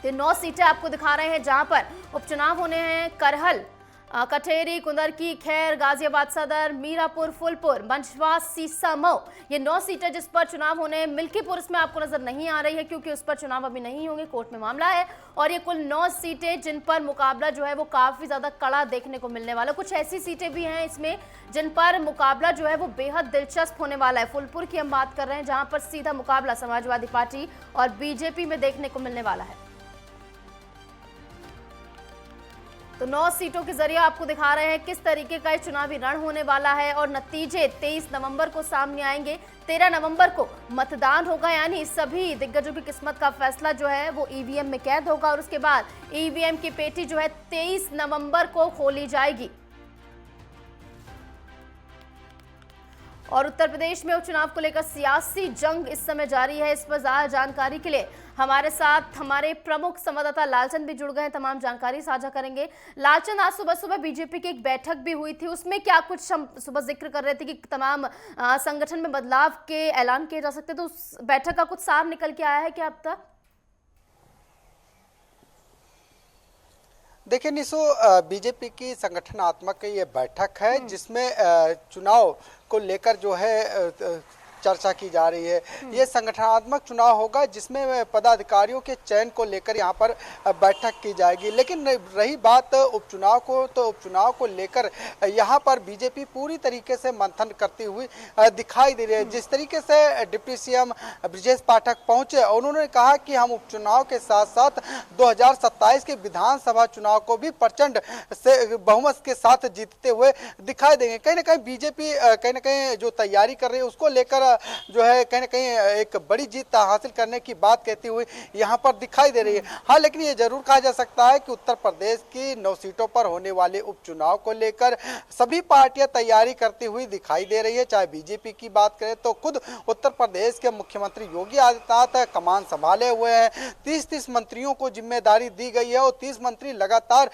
ये 9 सीटें आपको दिखा रहे हैं जहां पर उपचुनाव होने हैं। करहल, कठेरी, कुंदरकी, खैर, गाजियाबाद सदर, मीरापुर, फुलपुर, मंझवा, सीसा, मऊ, ये 9 सीटें जिस पर चुनाव होने हैं। मिल्कीपुर इसमें आपको नजर नहीं आ रही है क्योंकि उस पर चुनाव अभी नहीं होंगे, कोर्ट में मामला है। और ये कुल 9 सीटें जिन पर मुकाबला जो है वो काफी ज्यादा कड़ा देखने को मिलने वाला। कुछ ऐसी सीटें भी हैं इसमें जिन पर मुकाबला जो है वो बेहद दिलचस्प होने वाला है। फुलपुर की हम बात कर रहे हैं जहां पर सीधा मुकाबला समाजवादी पार्टी और बीजेपी में देखने को मिलने वाला है। तो 9 सीटों के जरिए आपको दिखा रहे हैं किस तरीके का चुनावी रण होने वाला है और नतीजे 23 नवंबर को सामने आएंगे। 13 नवंबर को मतदान होगा, यानी सभी दिग्गजों की किस्मत का फैसला जो है वो ईवीएम में कैद होगा और उसके बाद ईवीएम की पेटी जो है 23 नवंबर को खोली जाएगी। और उत्तर प्रदेश में उपचुनाव को लेकर सियासी जंग इस समय जारी है। इस पर ज्यादा जानकारी के लिए हमारे साथ हमारे प्रमुख संवाददाता लालचंद भी जुड़ गए हैं, तमाम जानकारी साझा करेंगे। लालचंद, आज सुबह सुबह बीजेपी की एक बैठक भी हुई थी, उसमें क्या कुछ सुबह जिक्र कर रहे थे कि तमाम संगठन में बदलाव के ऐलान किए जा सकते, तो उस बैठक का कुछ सार निकल के आया है क्या अब तक? देखिए निशो, बीजेपी की संगठनात्मक ये बैठक है जिसमें चुनाव को लेकर जो है चर्चा की जा रही है। ये संगठनात्मक चुनाव होगा जिसमें पदाधिकारियों के चयन को लेकर यहाँ पर बैठक की जाएगी। लेकिन रही बात उपचुनाव को, तो उपचुनाव को लेकर यहाँ पर बीजेपी पूरी तरीके से मंथन करती हुई दिखाई दे रही है। जिस तरीके से डिप्टी सीएम ब्रजेश पाठक पहुंचे, उन्होंने कहा कि हम उपचुनाव के साथ साथ 2027 के विधानसभा चुनाव को भी प्रचंड से बहुमत के साथ जीतते हुए दिखाई देंगे। कहीं ना कहीं बीजेपी कहीं ना कहीं जो तैयारी कर रही है उसको लेकर जो है कहीं ना कहीं एक बड़ी जीत हासिल करने की बात कहती हुई यहाँ पर दिखाई दे रही है। हाँ, लेकिन ये जरूर कहा जा सकता है कि उत्तर प्रदेश की 9 सीटों पर होने वाले उपचुनाव को लेकर सभी पार्टियां तैयारी करती हुई दिखाई दे रही है। चाहे बीजेपी की बात करें तो खुद उत्तर प्रदेश के मुख्यमंत्री योगी आदित्यनाथ कमान संभाले हुए हैं। 30 मंत्रियों को जिम्मेदारी दी गई है और 30 मंत्री लगातार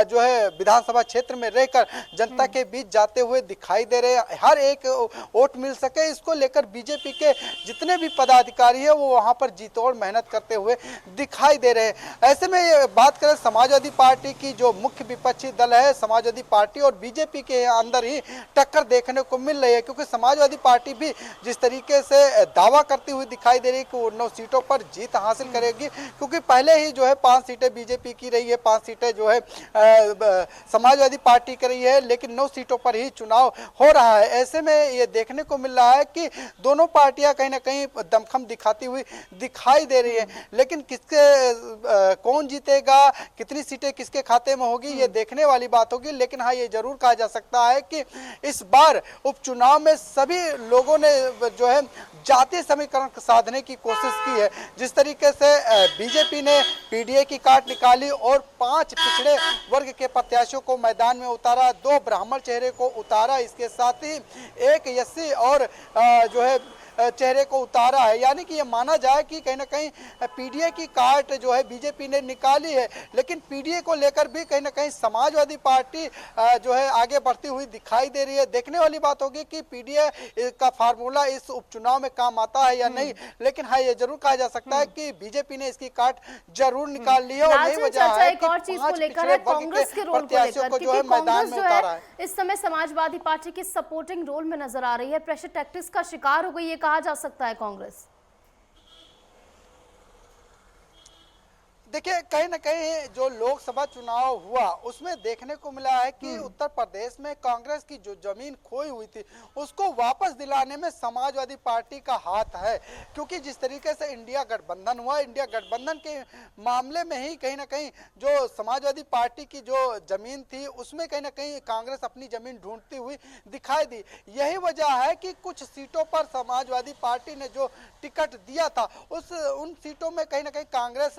जो है विधानसभा क्षेत्र में रहकर जनता के बीच जाते हुए दिखाई दे रहे हैं। हर एक वोट मिल सके इसको लेकर बीजेपी के जितने भी पदाधिकारी है वो वहां पर जीतोड़ मेहनत करते हुए दिखाई दे रहे हैं। ऐसे में ये बात करें समाजवादी पार्टी की, जो मुख्य विपक्षी दल है, समाजवादी पार्टी और बीजेपी के अंदर ही टक्कर देखने को मिल रही है, क्योंकि समाजवादी पार्टी भी जिस तरीके से दावा करती हुई दिखाई दे रही है कि वो 9 सीटों पर जीत हासिल करेगी, क्योंकि पहले ही जो है 5 सीटें बीजेपी की रही है, 5 सीटें जो है समाजवादी पार्टी की रही है, लेकिन 9 सीटों पर ही चुनाव हो रहा है। ऐसे में ये देखने को मिल रहा है कि दोनों पार्टियां कहीं ना कहीं दमखम दिखाती हुई दिखाई दे रही है। लेकिन कौन जीतेगा, कितनी सीटें किसके खाते में होगी, ये देखने वाली बात होगी। लेकिन हाँ, ये जरूर कहा जा सकता है कि इस बार उपचुनाव में सभी लोगों ने जो है जातीय समीकरण साधने की कोशिश की है। जिस तरीके से बीजेपी ने पीडीए की काट निकाली और 5 पिछड़े वर्ग के प्रत्याशियों को मैदान में उतारा, 2 ब्राह्मण चेहरे को उतारा, इसके साथ ही 1 एससी और जो है चेहरे को उतारा है। यानी कि ये माना जाए कि कहीं ना कहीं पीडीए की काट जो है बीजेपी ने निकाली है, लेकिन पीडीए को लेकर भी कहीं ना कहीं समाजवादी पार्टी जो है आगे बढ़ती हुई दिखाई दे रही है। देखने वाली बात होगी कि पीडीए का फार्मूला इस उपचुनाव में काम आता है या नहीं। लेकिन हाँ, ये जरूर कहा जा सकता है कि बीजेपी ने इसकी काट जरूर निकाल ली है और यही वजह है कि 5 पिछड़े वर्ग के प्रत्याशियों को जो है मैदान में उतारा है। इस समय समाजवादी पार्टी की सपोर्टिंग रोल में नजर आ रही है, प्रेशर टैक्टिक्स का शिकार हो गई है कहा जा सकता है कांग्रेस। देखिए, कहीं ना कहीं जो लोकसभा चुनाव हुआ उसमें देखने को मिला है कि उत्तर प्रदेश में कांग्रेस की जो जमीन खोई हुई थी उसको वापस दिलाने में समाजवादी पार्टी का हाथ है। क्योंकि जिस तरीके से इंडिया गठबंधन हुआ, इंडिया गठबंधन के मामले में ही कहीं ना कहीं जो समाजवादी पार्टी की जो जमीन थी उसमें कहीं ना कहीं कांग्रेस अपनी जमीन ढूंढती हुई दिखाई दी। यही वजह है कि कुछ सीटों पर समाजवादी पार्टी ने जो टिकट दिया था उन सीटों में कहीं ना कहीं कांग्रेस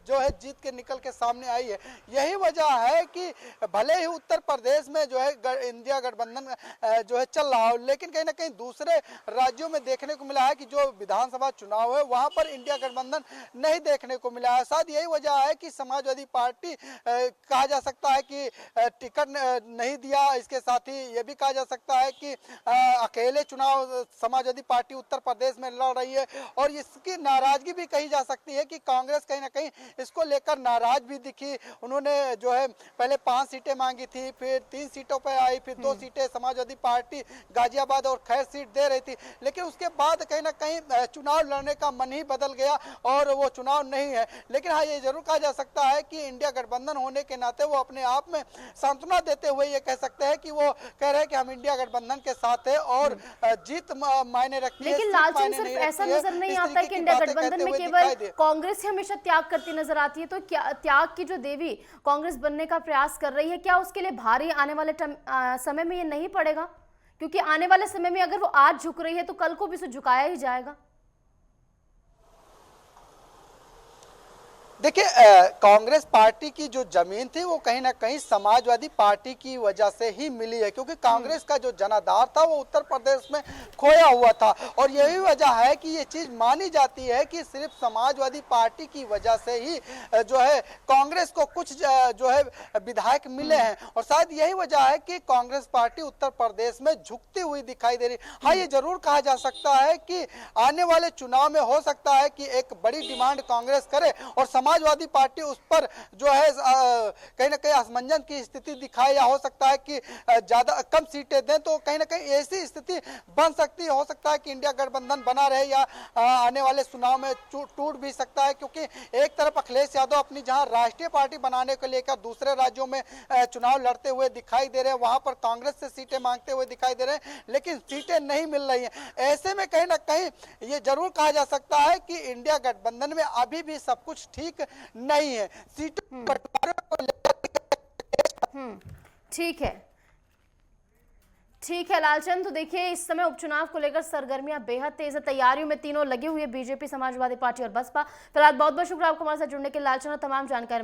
जो है जीत के निकल के सामने आई है। यही वजह है कि भले ही उत्तर प्रदेश में जो है इंडिया गठबंधन जो है चल रहा हो, लेकिन कहीं ना कहीं दूसरे राज्यों में देखने को मिला है कि जो विधानसभा चुनाव है वहां पर इंडिया गठबंधन नहीं देखने को मिला है। शायद यही वजह है कि समाजवादी पार्टी कहा जा सकता है कि टिकट नहीं दिया। इसके साथ ही यह भी कहा जा सकता है कि अकेले चुनाव समाजवादी पार्टी उत्तर प्रदेश में लड़ रही है और इसकी नाराजगी भी कही जा सकती है कि कांग्रेस कहीं ना कहीं इसको इसको लेकर नाराज भी दिखी। उन्होंने जो है पहले 5 सीटें मांगी थी, फिर 3 सीटों पर आई, फिर 2 सीटें समाजवादी पार्टी गाजियाबाद और खैर सीट दे रही थी, लेकिन उसके बाद कहीं ना कहीं चुनाव लड़ने का मन ही बदल गया और वो चुनाव नहीं है। लेकिन हाँ, ये जरूर कहा जा सकता है कि इंडिया गठबंधन होने के नाते वो अपने आप में सांत्वना देते हुए ये कह सकते हैं कि वो कह रहे हैं कि हम इंडिया गठबंधन के साथ है और जीत मायने रखती है। लेकिन लालचंद, सिर्फ ऐसा नजर नहीं आता है कि इंडिया गठबंधन में केवल कांग्रेस ही हमेशा त्याग करती नजर आती है, तो क्या त्याग की जो देवी कांग्रेस बनने का प्रयास कर रही है, क्या उसके लिए भारी आने वाले समय में ये नहीं पड़ेगा? क्योंकि आने वाले समय में अगर वो आज झुक रही है तो कल को भी उसे झुकाया ही जाएगा। देखिए, कांग्रेस पार्टी की जो जमीन थी वो कहीं ना कहीं समाजवादी पार्टी की वजह से ही मिली है, क्योंकि कांग्रेस का जो जनाधार था वो उत्तर प्रदेश में खोया हुआ था और यही वजह है कि ये चीज मानी जाती है कि सिर्फ समाजवादी पार्टी की वजह से ही जो है कांग्रेस को कुछ जो है विधायक मिले हैं और शायद यही वजह है कि कांग्रेस पार्टी उत्तर प्रदेश में झुकती हुई दिखाई दे रही। हाँ, ये जरूर कहा जा सकता है कि आने वाले चुनाव में हो सकता है कि एक बड़ी डिमांड कांग्रेस करे और समाजवादी पार्टी उस पर जो है कहीं ना कहीं असमंजस की स्थिति दिखाए, या हो सकता है कि ज्यादा कम सीटें दें तो कहीं ना कहीं ऐसी स्थिति बन सकती है। हो सकता है कि इंडिया गठबंधन बना रहे या आने वाले चुनाव में टूट भी सकता है, क्योंकि एक तरफ अखिलेश यादव अपनी जहां राष्ट्रीय पार्टी बनाने को लेकर दूसरे राज्यों में चुनाव लड़ते हुए दिखाई दे रहे हैं, वहां पर कांग्रेस से सीटें मांगते हुए दिखाई दे रहे हैं, लेकिन सीटें नहीं मिल रही हैं। ऐसे में कहीं ना कहीं ये जरूर कहा जा सकता है कि इंडिया गठबंधन में अभी भी सब कुछ ठीक नहीं है। सीटों बंटवारे को लेकर ठीक है लालचंद, तो देखिए इस समय उपचुनाव को लेकर सरगर्मियां बेहद तेज है, तैयारियों में तीनों लगे हुए बीजेपी, समाजवादी पार्टी और बसपा। फिलहाल बहुत बहुत शुक्रिया आपको हमारे साथ जुड़ने के लालचंद और तमाम जानकारी